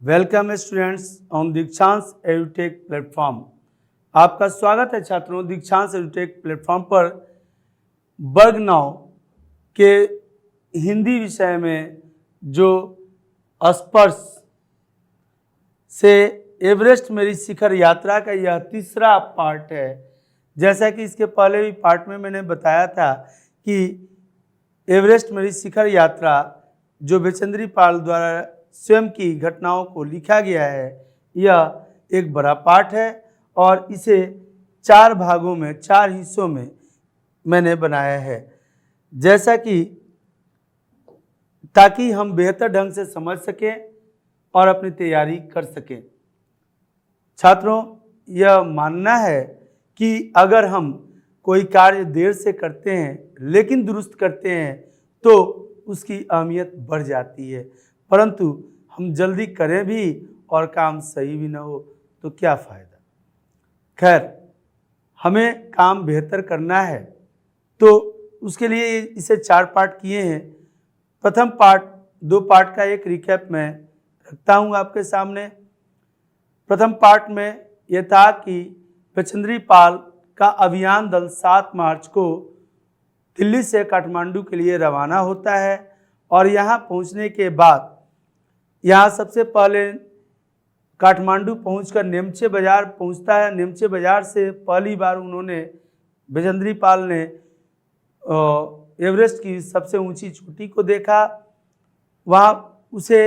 Welcome students on Dikshansh edutech platform. आपका स्वागत है छात्रों दीक्षांश एडुटेक प्लेटफॉर्म पर। वर्ग 9 के हिंदी विषय में जो स्पर्श से एवरेस्ट मेरी शिखर यात्रा का यह तीसरा पार्ट है। जैसा कि इसके पहले भी पार्ट में मैंने बताया था कि एवरेस्ट मेरी शिखर यात्रा जो बचेंद्री पाल द्वारा स्वयं की घटनाओं को लिखा गया है, यह एक बड़ा पाठ है और इसे 4 भागों में 4 हिस्सों में मैंने बनाया है, जैसा कि ताकि हम बेहतर ढंग से समझ सकें और अपनी तैयारी कर सकें। छात्रों, यह मानना है कि अगर हम कोई कार्य देर से करते हैं लेकिन दुरुस्त करते हैं तो उसकी अहमियत बढ़ जाती है, परंतु हम जल्दी करें भी और काम सही भी ना हो तो क्या फ़ायदा। खैर, हमें काम बेहतर करना है तो उसके लिए इसे 4 पार्ट किए हैं। प्रथम पार्ट 2 पार्ट का एक रिकैप मैं रखता हूँ आपके सामने। प्रथम पार्ट में यह था कि बचेंद्री पाल का अभियान दल 7 मार्च को दिल्ली से काठमांडू के लिए रवाना होता है और यहाँ पहुँचने के बाद यहाँ सबसे पहले काठमांडू पहुंचकर नेमचे बाज़ार पहुंचता है। नेमचे बाज़ार से पहली बार उन्होंने बचेंद्री पाल ने एवरेस्ट की सबसे ऊंची चोटी को देखा। उसे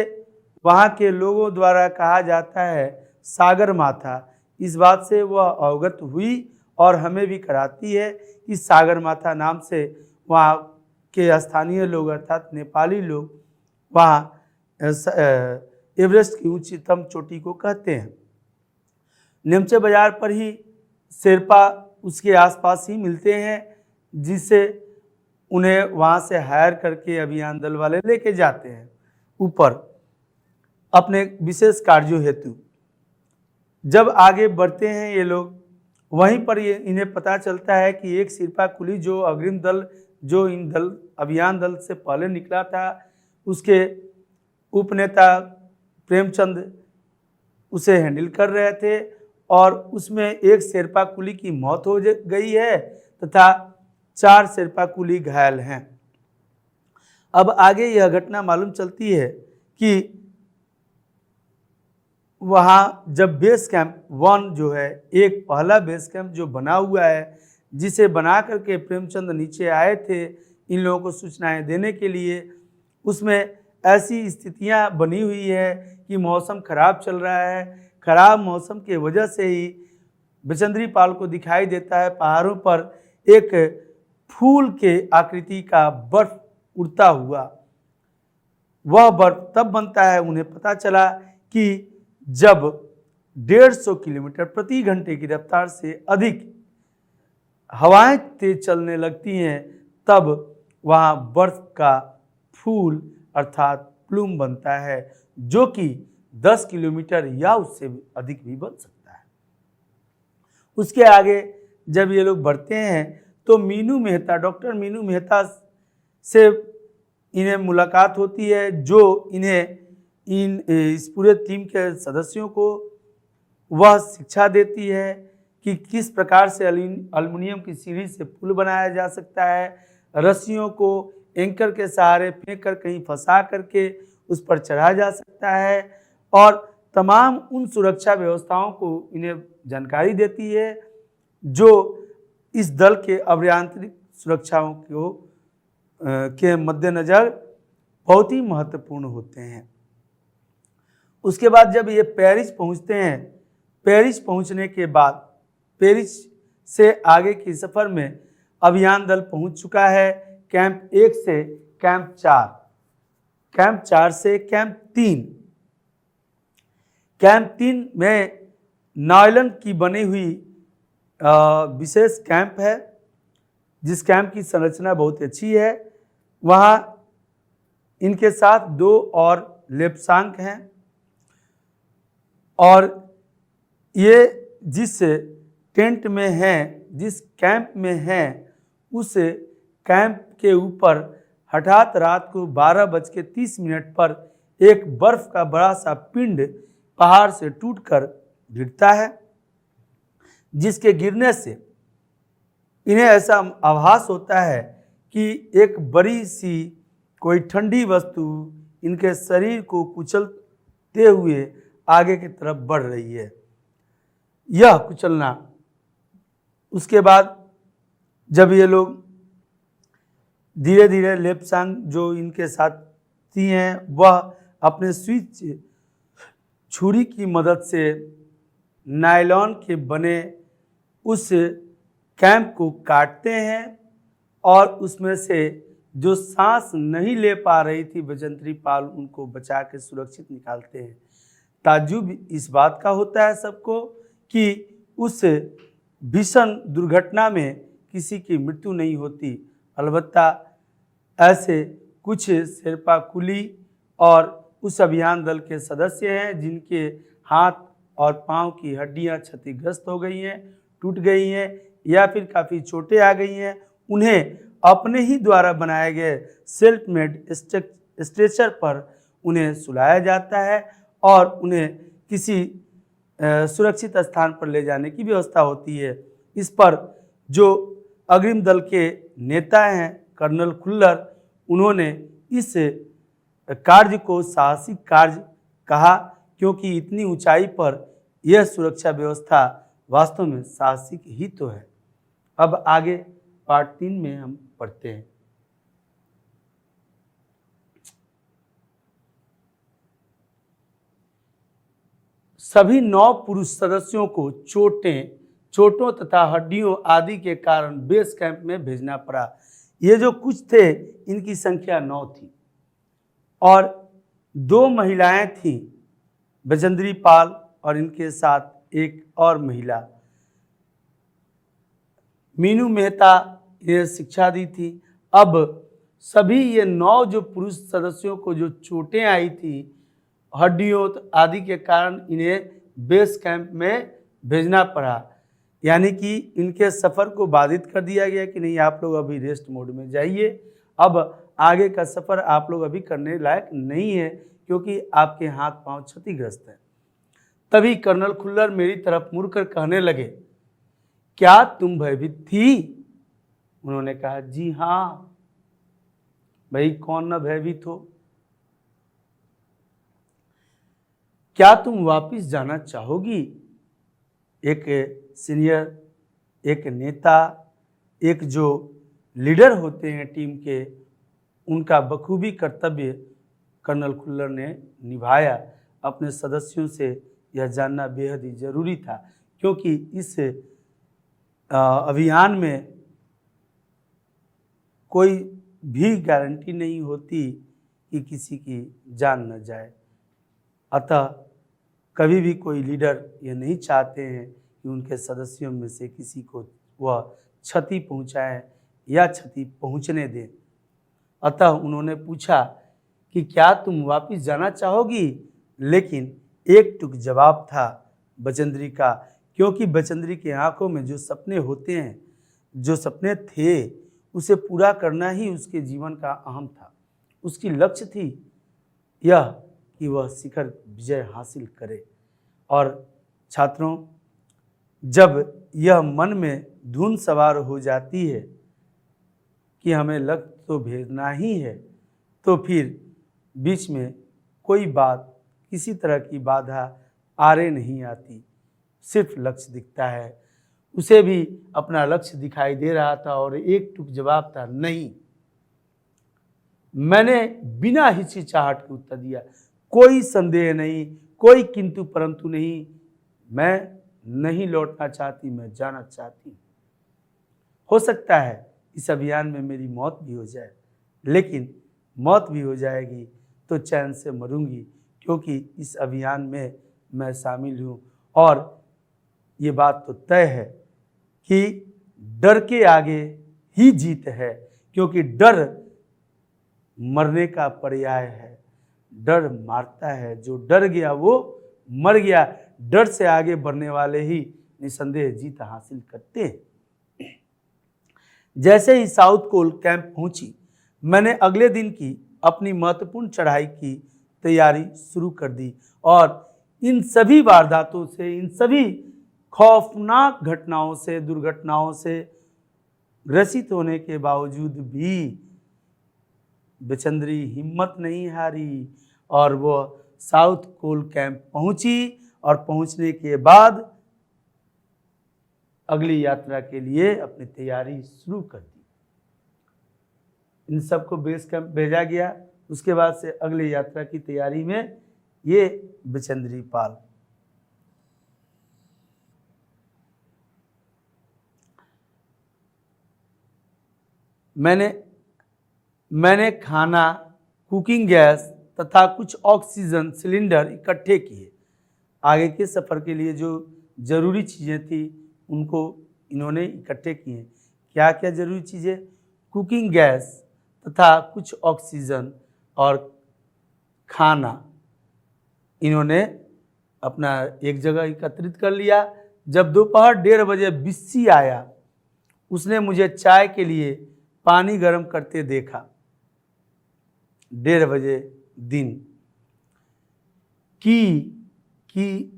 वहाँ के लोगों द्वारा कहा जाता है सागर माथा। इस बात से वह अवगत हुई और हमें भी कराती है कि सागर माथा नाम से वहाँ के स्थानीय लोग अर्थात नेपाली लोग वहाँ एवरेस्ट की उच्चतम चोटी को कहते हैं। नेमचे बाज़ार पर ही शेरपा उसके आसपास ही मिलते हैं, जिससे उन्हें वहाँ से हायर करके अभियान दल वाले लेके जाते हैं ऊपर अपने विशेष कार्यों हेतु। जब आगे बढ़ते हैं ये लोग, वहीं पर इन्हें पता चलता है कि एक शेरपा कुली जो अग्रिम दल जो अभियान दल से पहले निकला था, उसके उपनेता प्रेमचंद उसे हैंडल कर रहे थे और उसमें एक शेरपा कुली की मौत हो गई है तथा 4 शेरपा कुली घायल हैं। अब आगे यह घटना मालूम चलती है कि वहाँ जब बेस कैंप 1 जो है, एक पहला बेस कैंप जो बना हुआ है, जिसे बना करके प्रेमचंद नीचे आए थे इन लोगों को सूचनाएं देने के लिए, उसमें ऐसी स्थितियां बनी हुई है कि मौसम खराब चल रहा है। खराब मौसम के वजह से ही बचेंद्री पाल को दिखाई देता है पहाड़ों पर एक फूल के आकृति का बर्फ उड़ता हुआ। वह बर्फ तब बनता है, उन्हें पता चला कि जब 150 किलोमीटर प्रति घंटे की रफ्तार से अधिक हवाएं तेज चलने लगती हैं, तब वहाँ बर्फ का फूल अर्थात प्लूम बनता है, जो कि 10 किलोमीटर या उससे अधिक भी बन सकता है। उसके आगे जब ये लोग बढ़ते हैं तो मीनू मेहता, डॉक्टर मीनू मेहता से इन्हें मुलाकात होती है, जो इन्हें इस पूरे टीम के सदस्यों को वह शिक्षा देती है कि किस प्रकार से एल्युमिनियम की सीढ़ी से पुल बनाया जा सकता है, रस्सियों को एंकर के सहारे फेंक कर कहीं फंसा करके उस पर चढ़ा जा सकता है और तमाम उन सुरक्षा व्यवस्थाओं को इन्हें जानकारी देती है जो इस दल के अभियांत्रिक सुरक्षाओं के मद्देनज़र बहुत ही महत्वपूर्ण होते हैं। उसके बाद जब ये पेरिस पहुंचते हैं, पेरिस पहुंचने के बाद पेरिस से आगे की सफ़र में अभियान दल पहुंच चुका है कैंप 1 से कैंप 4, कैंप 4 से कैंप 3। कैंप 3 में नायलन की बनी हुई विशेष कैंप है, जिस कैंप की संरचना बहुत अच्छी है। वहाँ इनके साथ 2 और लेप्सांग हैं और ये जिस टेंट में हैं, जिस कैंप में हैं, उस कैंप के ऊपर हठात रात को 12:30 पर एक बर्फ का बड़ा सा पिंड पहाड़ से टूटकर गिरता है, जिसके गिरने से इन्हें ऐसा आभास होता है कि एक बड़ी सी कोई ठंडी वस्तु इनके शरीर को कुचलते हुए आगे की तरफ बढ़ रही है। यह कुचलना, उसके बाद जब ये लोग धीरे धीरे लेप्सांग जो इनके साथी हैं वह अपने स्विच छुरी की मदद से नायलॉन के बने उस कैंप को काटते हैं और उसमें से जो सांस नहीं ले पा रही थी बजंत्री पाल उनको बचा के सुरक्षित निकालते हैं। ताज्जुब इस बात का होता है सबको कि उस भीषण दुर्घटना में किसी की मृत्यु नहीं होती। अलबत्ता ऐसे कुछ शेरपा कुली और उस अभियान दल के सदस्य हैं जिनके हाथ और पांव की हड्डियां क्षतिग्रस्त हो गई हैं, टूट गई हैं या फिर काफ़ी चोटें आ गई हैं। उन्हें अपने ही द्वारा बनाए गए सेल्फ मेड स्ट्रेचर पर उन्हें सुलाया जाता है और उन्हें किसी सुरक्षित स्थान पर ले जाने की व्यवस्था होती है। इस पर जो अग्रिम दल के नेता हैं कर्नल खुल्लर, उन्होंने इस कार्य को साहसिक कार्य कहा क्योंकि इतनी ऊंचाई पर यह सुरक्षा व्यवस्था वास्तव में साहसिक ही तो है। अब आगे पार्ट 3 में हम पढ़ते हैं। सभी 9 पुरुष सदस्यों को चोटों तथा हड्डियों आदि के कारण बेस कैंप में भेजना पड़ा। ये जो कुछ थे इनकी संख्या 9 थी और 2 महिलाएं थीं, बजंत्री पाल और इनके साथ एक और महिला मीनू मेहता ने शिक्षा दी थी। अब सभी ये 9 जो पुरुष सदस्यों को जो चोटें आई थी हड्डियों आदि के कारण इन्हें बेस कैंप में भेजना पड़ा, यानी कि इनके सफ़र को बाधित कर दिया गया कि नहीं आप लोग अभी रेस्ट मोड में जाइए, अब आगे का सफ़र आप लोग अभी करने लायक नहीं है क्योंकि आपके हाथ पांव क्षतिग्रस्त हैं। तभी कर्नल खुल्लर मेरी तरफ मुड़कर कहने लगे, क्या तुम भयभीत थी? उन्होंने कहा, जी हाँ भाई, कौन न भयभीत हो। क्या तुम वापस जाना चाहोगी? एक सीनियर, एक नेता, एक जो लीडर होते हैं टीम के, उनका बखूबी कर्तव्य कर्नल खुल्लर ने निभाया। अपने सदस्यों से यह जानना बेहद ही जरूरी था क्योंकि इस अभियान में कोई भी गारंटी नहीं होती कि किसी की जान न जाए। अतः कभी भी कोई लीडर ये नहीं चाहते हैं कि उनके सदस्यों में से किसी को वह क्षति पहुंचाए या क्षति पहुंचने दें। अतः उन्होंने पूछा कि क्या तुम वापस जाना चाहोगी? लेकिन एक टुक जवाब था बचेंद्री का, क्योंकि बचेंद्री की आंखों में जो सपने होते हैं, जो सपने थे, उसे पूरा करना ही उसके जीवन का अहम था। उसकी लक्ष्य थी यह कि वह शिखर विजय हासिल करे। और छात्रों, जब यह मन में धुन सवार हो जाती है कि हमें लक्ष्य तो भेजना ही है, तो फिर बीच में कोई बात, किसी तरह की बाधा आरे नहीं आती, सिर्फ लक्ष्य दिखता है। उसे भी अपना लक्ष्य दिखाई दे रहा था और एक टुक जवाब था, नहीं। मैंने बिना हिचकिचाहट के उत्तर दिया, कोई संदेह नहीं, कोई किंतु परंतु नहीं, मैं नहीं लौटना चाहती, मैं जाना चाहती हूँ। हो सकता है इस अभियान में मेरी मौत भी हो जाए, लेकिन मौत भी हो जाएगी तो चैन से मरूंगी क्योंकि इस अभियान में मैं शामिल हूँ। और ये बात तो तय है कि डर के आगे ही जीत है, क्योंकि डर मरने का पर्याय है। डर मारता है, जो डर गया वो मर गया। डर से आगे बढ़ने वाले ही निसंदेह जीत हासिल करते हैं। जैसे ही साउथ कोल कैंप पहुंची, मैंने अगले दिन की अपनी महत्वपूर्ण चढ़ाई की तैयारी शुरू कर दी। और इन सभी वारदातों से, इन सभी खौफनाक घटनाओं से, दुर्घटनाओं से ग्रसित होने के बावजूद भी बचेंद्री हिम्मत नहीं हारी और वो साउथ कोल कैंप पहुंची और पहुंचने के बाद अगली यात्रा के लिए अपनी तैयारी शुरू कर दी। इन सबको बेस कैंप भेजा गया। उसके बाद से अगली यात्रा की तैयारी में ये बचेंद्री पाल। मैंने खाना, कुकिंग गैस तथा कुछ ऑक्सीजन सिलेंडर इकट्ठे किए। आगे के सफ़र के लिए जो ज़रूरी चीज़ें थी उनको इन्होंने इकट्ठे किए। क्या क्या ज़रूरी चीज़ें? कुकिंग गैस तथा कुछ ऑक्सीजन और खाना इन्होंने अपना एक जगह एकत्रित कर लिया। जब दोपहर 1:30 बजे बिस्सी आया, उसने मुझे चाय के लिए पानी गर्म करते देखा। 1:30 बजे दिन की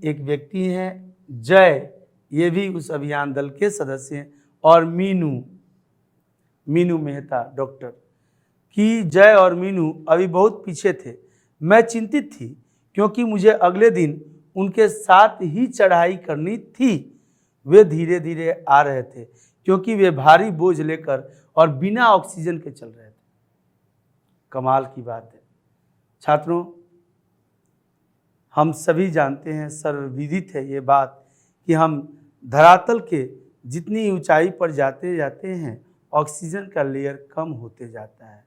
एक व्यक्ति हैं जय, ये भी उस अभियान दल के सदस्य हैं, और मीनू मेहता डॉक्टर की। जय और मीनू अभी बहुत पीछे थे। मैं चिंतित थी क्योंकि मुझे अगले दिन उनके साथ ही चढ़ाई करनी थी। वे धीरे धीरे आ रहे थे क्योंकि वे भारी बोझ लेकर और बिना ऑक्सीजन के चल रहे थे। कमाल की बात है छात्रों, हम सभी जानते हैं, सर्वविदित है ये बात कि हम धरातल के जितनी ऊंचाई पर जाते जाते हैं ऑक्सीजन का लेयर कम होते जाता है,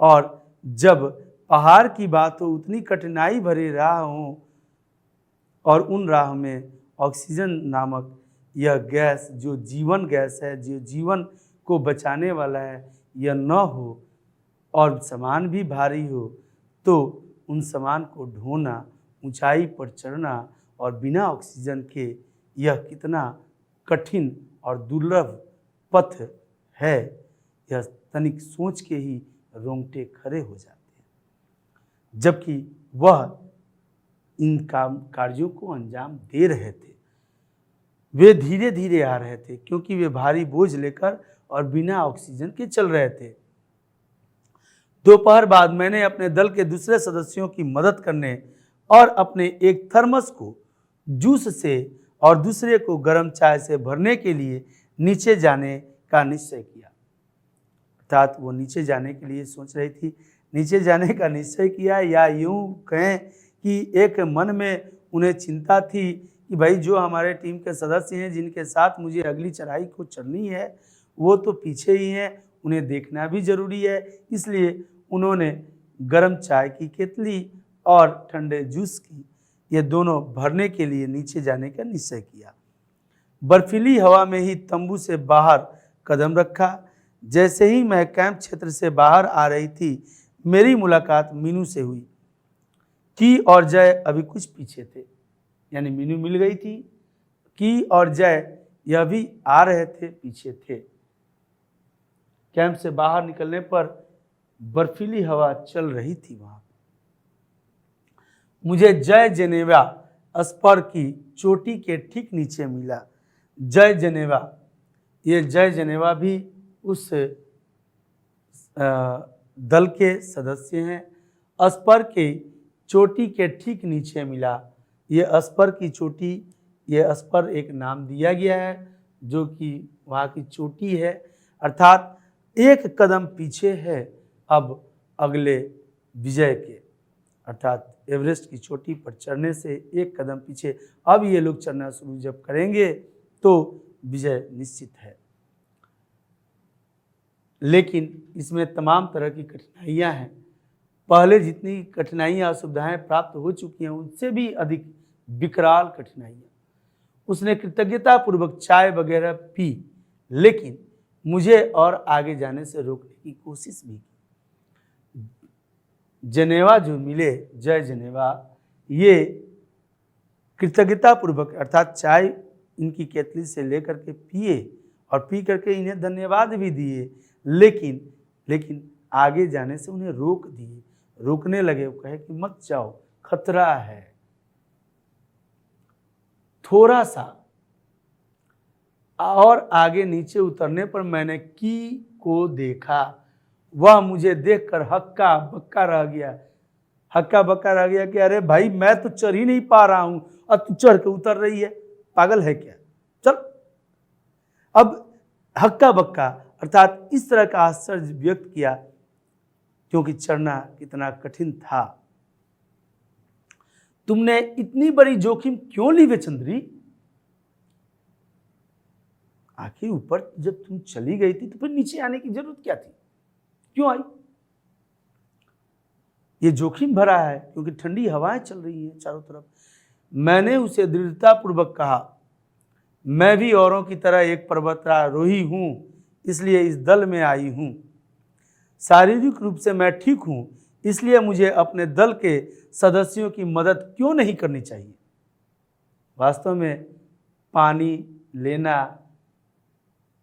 और जब पहाड़ की बात हो, उतनी कठिनाई भरी राह हो और उन राह में ऑक्सीजन नामक यह गैस, जो जीवन गैस है, जो जीवन को बचाने वाला है, यह न हो और सामान भी भारी हो, तो उन सामान को ढोना, ऊंचाई पर चढ़ना और बिना ऑक्सीजन के यह कितना कठिन और दुर्लभ पथ है, यह तनिक सोच के ही रोंगटे खड़े हो जाते हैं। जबकि वह इन कार्यों को अंजाम दे रहे थे। वे धीरे धीरे आ रहे थे क्योंकि वे भारी बोझ लेकर और बिना ऑक्सीजन के चल रहे थे। दोपहर बाद मैंने अपने दल के दूसरे सदस्यों की मदद करने और अपने एक थर्मस को जूस से और दूसरे को गर्म चाय से भरने के लिए नीचे जाने का निश्चय किया। अर्थात वो नीचे जाने के लिए सोच रही थी। नीचे जाने का निश्चय किया, या यूं कहें कि एक मन में उन्हें चिंता थी कि भाई जो हमारे टीम के सदस्य हैं जिनके साथ मुझे अगली चढ़ाई को चढ़नी है वो तो पीछे ही हैं, उन्हें देखना भी ज़रूरी है। इसलिए उन्होंने गर्म चाय की केतली और ठंडे जूस की, ये दोनों भरने के लिए नीचे जाने का निश्चय किया। बर्फीली हवा में ही तंबू से बाहर कदम रखा। जैसे ही मैं कैंप क्षेत्र से बाहर आ रही थी, मेरी मुलाकात मीनू से हुई। की और जय अभी कुछ पीछे थे, यानी मीनू मिल गई थी। की और जय यह भी आ रहे थे, पीछे थे। कैंप से बाहर निकलने पर बर्फीली हवा चल रही थी। वहां मुझे जय जेनेवा स्पर की चोटी के ठीक नीचे मिला। जय जेनेवा, ये जय जेनेवा भी उस दल के सदस्य हैं। स्पर के चोटी के ठीक नीचे मिला। ये स्पर की चोटी, ये स्पर एक नाम दिया गया है जो कि वहाँ की चोटी है, अर्थात एक कदम पीछे है अब अगले विजय के, अर्थात एवरेस्ट की चोटी पर चढ़ने से एक कदम पीछे। अब ये लोग चढ़ना शुरू जब करेंगे तो विजय निश्चित है। लेकिन इसमें तमाम तरह की कठिनाइयां हैं। पहले जितनी कठिनाइयां और सुविधाएं प्राप्त हो चुकी हैं उनसे भी अधिक विकराल कठिनाइयां। उसने कृतज्ञतापूर्वक चाय वगैरह पी, लेकिन मुझे और आगे जाने से रोकने की कोशिश भी की। जेनेवा जो मिले, जय जेनेवा, ये कृतज्ञतापूर्वक अर्थात चाय इनकी केतली से लेकर के पिए और पी करके इन्हें धन्यवाद भी दिए, लेकिन आगे जाने से उन्हें रोक दिए। रोकने लगे। वो कहे कि मत जाओ, खतरा है। थोड़ा सा और आगे नीचे उतरने पर मैंने की को देखा। वह मुझे देखकर हक्का बक्का रह गया। हक्का बक्का रह गया कि अरे भाई, मैं तो चढ़ ही नहीं पा रहा हूं और तू चढ़ के उतर रही है, पागल है क्या, चल। अब हक्का बक्का अर्थात इस तरह का आश्चर्य व्यक्त किया, क्योंकि चढ़ना कितना कठिन था। तुमने इतनी बड़ी जोखिम क्यों ली वे चंद्री? आखिर ऊपर जब तुम चली गई थी तो फिर नीचे आने की जरूरत क्या थी, क्यों आई? ये जोखिम भरा है क्योंकि ठंडी हवाएं चल रही हैं चारों तरफ। मैंने उसे दृढ़तापूर्वक कहा, मैं भी औरों की तरह एक पर्वतारोही हूं, इसलिए इस दल में आई हूं। शारीरिक रूप से मैं ठीक हूं, इसलिए मुझे अपने दल के सदस्यों की मदद क्यों नहीं करनी चाहिए? वास्तव में पानी लेना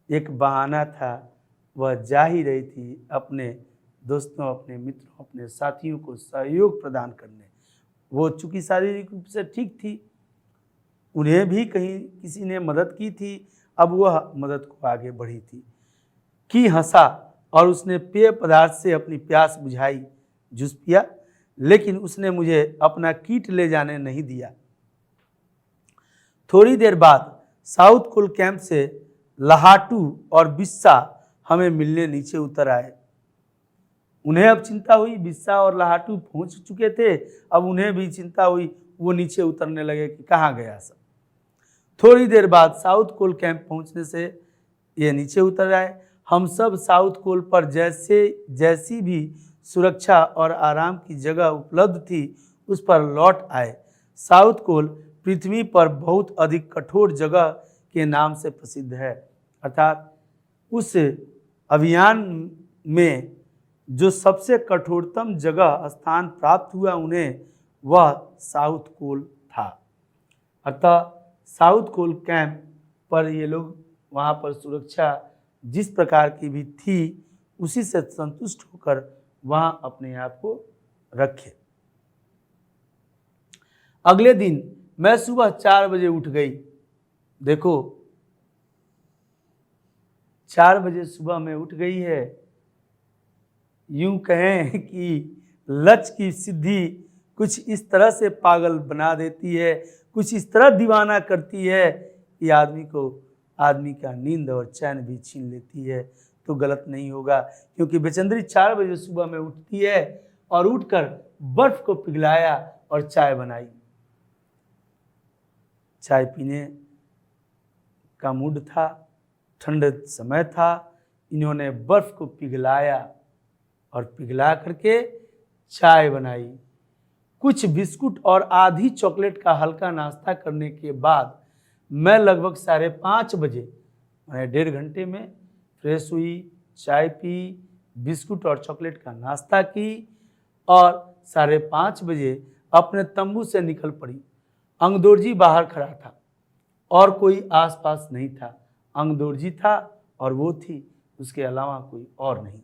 एक बहाना था। वह जा ही रही थी अपने दोस्तों, अपने मित्रों, अपने साथियों को सहयोग प्रदान करने। वो चूंकि शारीरिक रूप से ठीक थी, उन्हें भी कहीं किसी ने मदद की थी, अब वह मदद को आगे बढ़ी थी। कि हंसा और उसने पेय पदार्थ से अपनी प्यास बुझाई, जूस पिया, लेकिन उसने मुझे अपना कीट ले जाने नहीं दिया। थोड़ी देर बाद साउथ कोल कैंप से लहाटू और बिस्सा हमें मिलने नीचे उतर आए। उन्हें अब चिंता हुई, बिस्सा और लहाटू पहुंच चुके थे, अब उन्हें भी चिंता हुई। वो नीचे उतरने लगे कि कहाँ गया सब। थोड़ी देर बाद साउथ कोल कैंप पहुंचने से ये नीचे उतर आए। हम सब साउथ कोल पर जैसी भी सुरक्षा और आराम की जगह उपलब्ध थी उस पर लौट आए। साउथ कोल पृथ्वी पर बहुत अधिक कठोर जगह के नाम से प्रसिद्ध है, अर्थात उस अभियान में जो सबसे कठोरतम जगह स्थान प्राप्त हुआ उन्हें, वह साउथ कोल था। अतः साउथ कोल कैंप पर ये लोग वहाँ पर सुरक्षा जिस प्रकार की भी थी उसी से संतुष्ट होकर वहाँ अपने आप को रखे। अगले दिन मैं सुबह 4 बजे उठ गई। देखो, 4 बजे सुबह में उठ गई है। यूं कहें कि लक्ष्य की सिद्धि कुछ इस तरह से पागल बना देती है, कुछ इस तरह दीवाना करती है कि आदमी का नींद और चैन भी छीन लेती है। तो गलत नहीं होगा, क्योंकि बेचंद्री 4 बजे सुबह में उठती है और उठकर बर्फ को पिघलाया और चाय बनाई। चाय पीने का मूड था, ठंड समय था। इन्होंने बर्फ को पिघलाया और पिघला करके चाय बनाई। कुछ बिस्कुट और आधी चॉकलेट का हल्का नाश्ता करने के बाद मैं लगभग 5:30 बजे, मैंने 1.5 घंटे में फ्रेश हुई, चाय पी, बिस्कुट और चॉकलेट का नाश्ता की और 5:30 बजे अपने तंबू से निकल पड़ी। अंगदोर्जी बाहर खड़ा था और कोई आसपास नहीं था। अंगदोर्जी था और वो थी, उसके अलावा कोई और नहीं।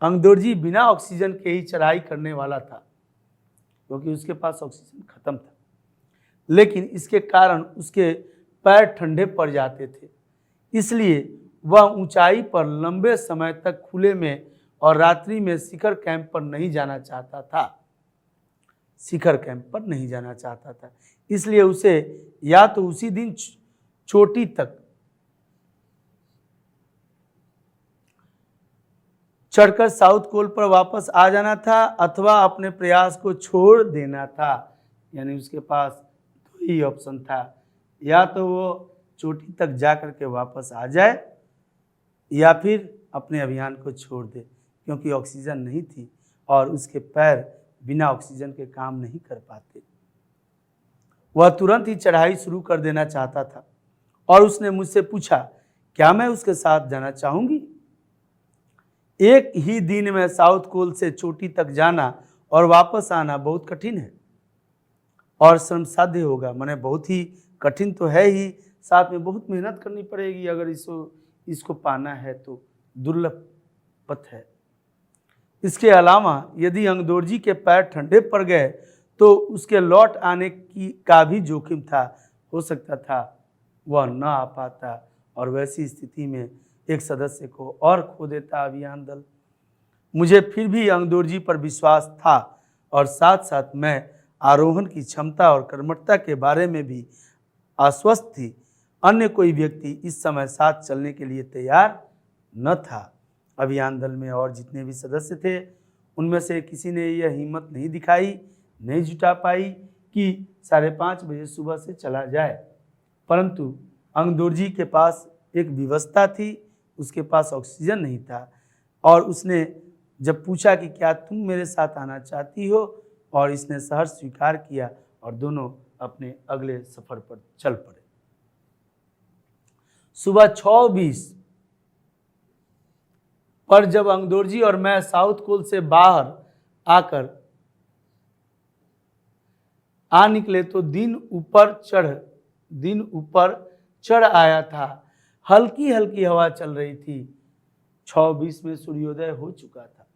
अंगदोर्जी बिना ऑक्सीजन के ही चढ़ाई करने वाला था, क्योंकि उसके पास ऑक्सीजन खत्म था, लेकिन इसके कारण उसके पैर ठंडे पड़ जाते थे। इसलिए वह ऊंचाई पर लंबे समय तक खुले में और रात्रि में शिखर कैंप पर नहीं जाना चाहता था। इसलिए उसे या तो उसी दिन चोटी तक चढ़कर साउथ कोल पर वापस आ जाना था अथवा अपने प्रयास को छोड़ देना था। यानी उसके पास 2 ही ऑप्शन था, या तो वो चोटी तक जा कर के वापस आ जाए या फिर अपने अभियान को छोड़ दे, क्योंकि ऑक्सीजन नहीं थी और उसके पैर बिना ऑक्सीजन के काम नहीं कर पाते। वह तुरंत ही चढ़ाई शुरू कर देना चाहता था और उसने मुझसे पूछा, क्या मैं उसके साथ जाना चाहूँगी? एक ही दिन में साउथ कोल से चोटी तक जाना और वापस आना बहुत कठिन है और श्रमसाध्य होगा। मैंने बहुत ही कठिन तो है ही, साथ में बहुत मेहनत करनी पड़ेगी। अगर इसको पाना है तो दुर्लभ पथ है। इसके अलावा यदि अंगदोर्जी के पैर ठंडे पड़ गए तो उसके लौट आने की का भी जोखिम था। हो सकता था वह न आ पाता और वैसी स्थिति में एक सदस्य को और खो देता अभियान दल। मुझे फिर भी अंगदोर्जी पर विश्वास था और साथ साथ मैं आरोहण की क्षमता और कर्मठता के बारे में भी आश्वस्त थी। अन्य कोई व्यक्ति इस समय साथ चलने के लिए तैयार न था। अभियान दल में और जितने भी सदस्य थे उनमें से किसी ने यह हिम्मत नहीं दिखाई, नहीं जुटा पाई कि 5:30 बजे सुबह से चला जाए। परंतु अंगदोर्जी के पास एक व्यवस्था थी, उसके पास ऑक्सीजन नहीं था और उसने जब पूछा कि क्या तुम मेरे साथ आना चाहती हो, और इसने सहर्ष स्वीकार किया और दोनों अपने अगले सफर पर चल पड़े। सुबह 6:20 पर जब अंगदोर्जी और मैं साउथ कोल से बाहर आकर आ निकले तो दिन ऊपर चढ़ आया था। हल्की हल्की हवा चल रही थी। 6:20 में सूर्योदय हो चुका था,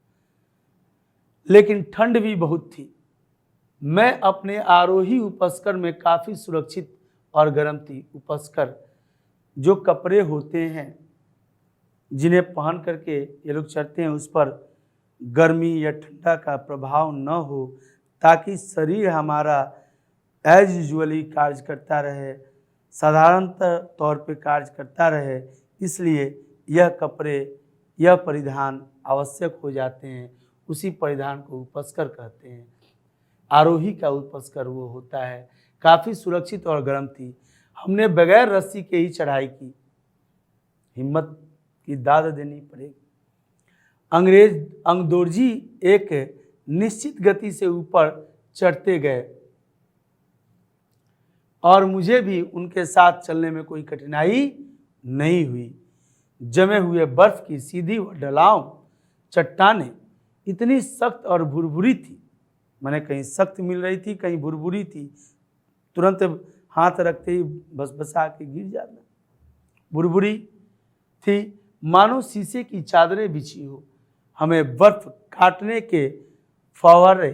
लेकिन ठंड भी बहुत थी। मैं अपने आरोही उपस्कर में काफी सुरक्षित और गर्म थी। उपस्कर जो कपड़े होते हैं जिन्हें पहन करके ये लोग चढ़ते हैं, उस पर गर्मी या ठंडा का प्रभाव न हो, ताकि शरीर हमारा एज यूजुअली कार्य करता रहे, साधारण तौर पे कार्य करता रहे। इसलिए यह कपड़े, यह परिधान आवश्यक हो जाते हैं। उसी परिधान को उपस्कर कहते हैं। आरोही का उपस्कर वो होता है। काफ़ी सुरक्षित और गर्म थी। हमने बगैर रस्सी के ही चढ़ाई की। हिम्मत की दाद देनी पड़ेगी। अंगदोर्जी एक निश्चित गति से ऊपर चढ़ते गए और मुझे भी उनके साथ चलने में कोई कठिनाई नहीं हुई। जमे हुए बर्फ की सीधी व ढलाव चट्टानें इतनी सख्त और भुरभुरी थी, मैंने कहीं सख्त मिल रही थी, कहीं भुरभुरी थी। तुरंत हाथ रखते ही बस के गिर जाना। भुरभुरी थी, मानो शीशे की चादरें बिछी हो। हमें बर्फ काटने के फव्वारे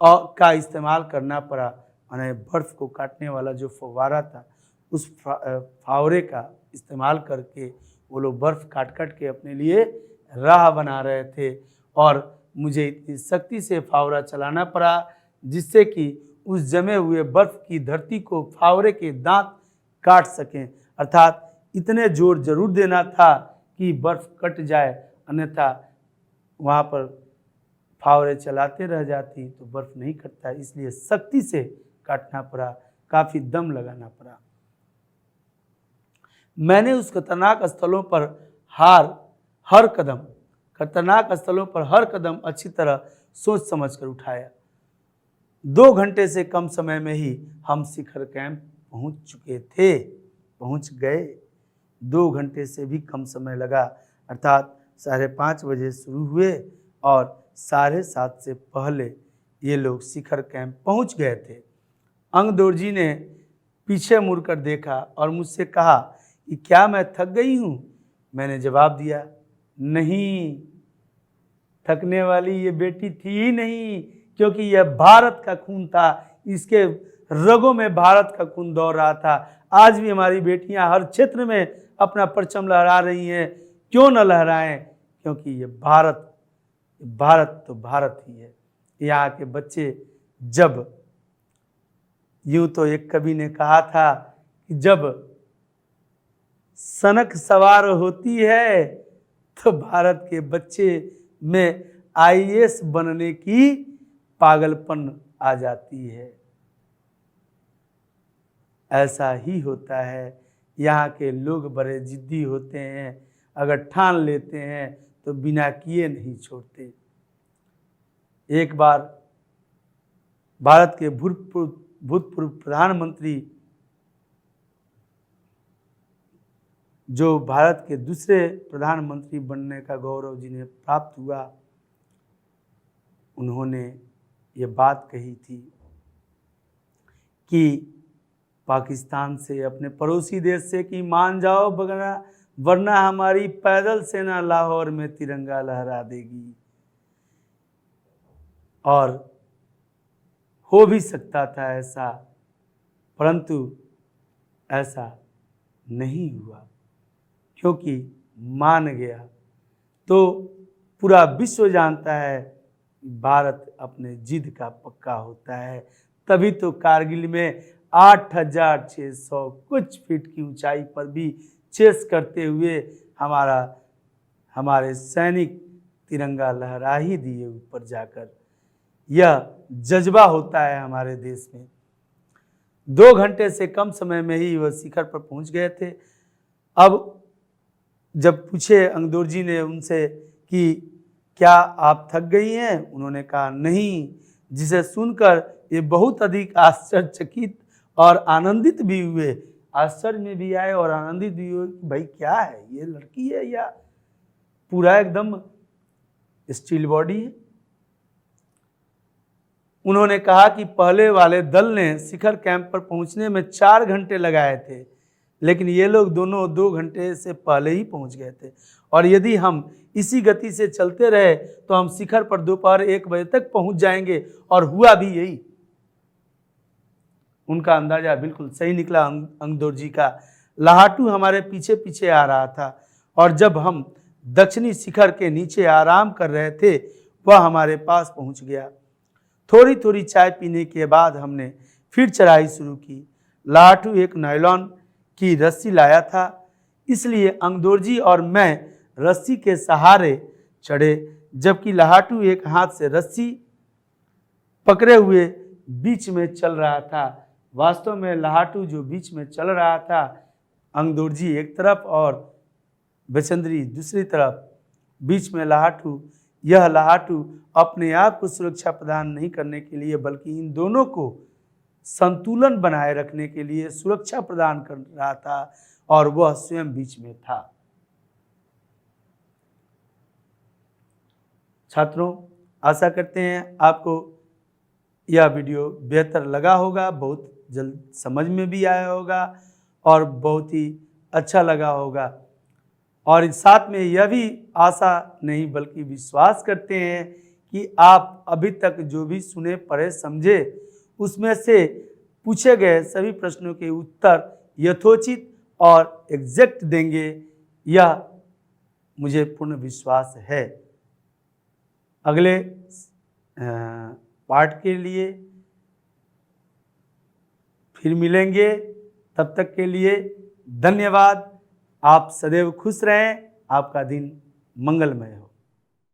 का इस्तेमाल करना पड़ा। मैंने बर्फ को काटने वाला जो फव्वारा था, उस फावरे का इस्तेमाल करके वो लोग बर्फ काट के अपने लिए राह बना रहे थे और मुझे इतनी सख्ती से फावरा चलाना पड़ा जिससे कि उस जमे हुए बर्फ की धरती को फावरे के दांत काट सकें। अर्थात इतने जोर जरूर देना था कि बर्फ कट जाए, अन्यथा वहाँ पर फावरे चलाते रह जाती तो बर्फ नहीं कटता। इसलिए सख्ती से काटना पड़ा, काफ़ी दम लगाना पड़ा। मैंने उस खतरनाक स्थलों पर हर कदम अच्छी तरह सोच समझ कर उठाया। 2 घंटे से कम समय में ही हम शिखर कैंप पहुंच गए। 2 घंटे से भी कम समय लगा, अर्थात 5:30 बजे शुरू हुए और 7:30 से पहले ये लोग शिखर कैंप पहुंच गए थे। अंगदोर्जी ने पीछे मुड़कर देखा और मुझसे कहा कि क्या मैं थक गई हूँ? मैंने जवाब दिया, नहीं, थकने वाली ये बेटी थी ही नहीं, क्योंकि यह भारत का खून था। इसके रगों में भारत का खून दौड़ रहा था। आज भी हमारी बेटियां हर क्षेत्र में अपना परचम लहरा रही हैं। क्यों न लहराएं? क्योंकि ये भारत तो भारत ही है। यहाँ के बच्चे, जब यूं तो एक कवि ने कहा था कि जब सनक सवार होती है तो भारत के बच्चे में IAS बनने की पागलपन आ जाती है। ऐसा ही होता है। यहाँ के लोग बड़े जिद्दी होते हैं, अगर ठान लेते हैं तो बिना किए नहीं छोड़ते। एक बार भारत के भूतपूर्व प्रधानमंत्री, जो भारत के दूसरे प्रधानमंत्री बनने का गौरव जिन्हें प्राप्त हुआ, उन्होंने ये बात कही थी कि पाकिस्तान से, अपने पड़ोसी देश से, कि मान जाओ वरना हमारी पैदल सेना लाहौर में तिरंगा लहरा देगी। और हो भी सकता था ऐसा, परंतु ऐसा नहीं हुआ क्योंकि मान गया। तो पूरा विश्व जानता है भारत अपने जिद का पक्का होता है, तभी तो कारगिल में 8,600 कुछ फीट की ऊंचाई पर भी चेस करते हुए हमारे सैनिक तिरंगा लहरा ही दिए ऊपर जाकर। यह जज्बा होता है हमारे देश में। 2 घंटे से कम समय में ही वह शिखर पर पहुंच गए थे। अब जब पूछे अंगदोर ने उनसे कि क्या आप थक गई हैं, उन्होंने कहा नहीं, जिसे सुनकर ये बहुत अधिक आश्चर्यचकित और आनंदित भी हुए। आश्चर्य में भी आए और आनंदित भी हुए कि भाई क्या है, ये लड़की है या पूरा एकदम स्टील बॉडी है। उन्होंने कहा कि पहले वाले दल ने शिखर कैंप पर पहुंचने में 4 घंटे लगाए थे, लेकिन ये लोग दोनों 2 घंटे से पहले ही पहुंच गए थे, और यदि हम इसी गति से चलते रहे तो हम शिखर पर दोपहर 1 बजे तक पहुंच जाएंगे। और हुआ भी यही। उनका अंदाजा बिल्कुल सही निकला अंगदोर जी का। लाहाटू हमारे पीछे पीछे आ रहा था, और जब हम दक्षिणी शिखर के नीचे आराम कर रहे थे वह हमारे पास पहुंच गया। थोड़ी थोड़ी चाय पीने के बाद हमने फिर चढ़ाई शुरू की। लाहाटू एक नायलॉन की रस्सी लाया था, इसलिए अंगदोर जी और मैं रस्सी के सहारे चढ़े, जबकि लाहाटू एक हाथ से रस्सी पकड़े हुए बीच में चल रहा था। वास्तव में लाहाटू जो बीच में चल रहा था, अंगदोर जी एक तरफ और बचेंद्री दूसरी तरफ। बीच में लाहाटू, यह लाहाटू अपने आप को सुरक्षा प्रदान नहीं करने के लिए बल्कि इन दोनों को संतुलन बनाए रखने के लिए सुरक्षा प्रदान कर रहा था, और वह स्वयं बीच में था। छात्रों, आशा करते हैं आपको यह वीडियो बेहतर लगा होगा, बहुत जल्द समझ में भी आया होगा और बहुत ही अच्छा लगा होगा। और साथ में यह भी आशा नहीं बल्कि विश्वास करते हैं कि आप अभी तक जो भी सुने पढ़े समझे उसमें से पूछे गए सभी प्रश्नों के उत्तर यथोचित और एग्जैक्ट देंगे, यह मुझे पूर्ण विश्वास है। अगले पार्ट के लिए फिर मिलेंगे, तब तक के लिए धन्यवाद। आप सदैव खुश रहें, आपका दिन मंगलमय हो।